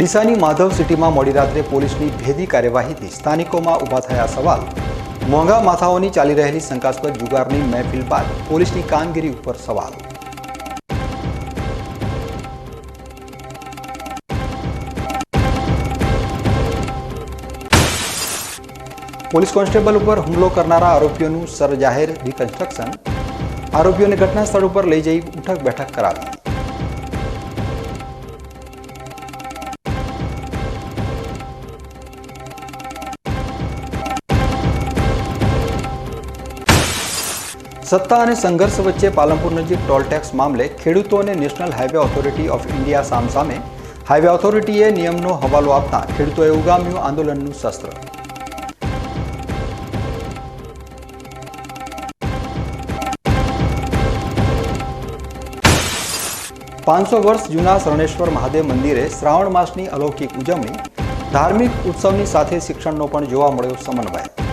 ડીસાની માધવ સિટીમાં મોડી રાત્રે પોલીસની ભેદી કાર્યવાહીથી સ્થાનિકોમાં ઊભા થયા સવાલ। મોંઘા માથાઓની ચાલી રહેલી શંકાસ્પદ જુગારની મહેફિલ બાદ પોલીસની કામગીરી ઉપર સવાલ। પોલીસ કોન્સ્ટેબલ ઉપર હુમલો કરનારા આરોપીઓનું સરજાહેર રિકન્સ્ટ્રક્શન। આરોપીઓને ઘટના સ્થળ ઉપર લઈ જઈ ઉઠક બેઠક કરાવી। સત્તા અને સંઘર્ષ વચ્ચે પાલનપુર નજીક ટોલ ટેક્સ મામલે ખેડૂતો અને national highway authority of India સામસામે। હાઈવે ઓથોરિટીએ નિયમનો હવાલો આપતા ખેડૂતોએ ઉગામ્યું આંદોલનનું શસ્ત્ર। પાંચસો વર્ષ જૂના શરણેશ્વર મહાદેવ મંદિરે શ્રાવણ માસની અલૌકિક ઉજવણી। ધાર્મિક ઉત્સવની સાથે શિક્ષણનો પણ જોવા મળ્યો સમન્વય।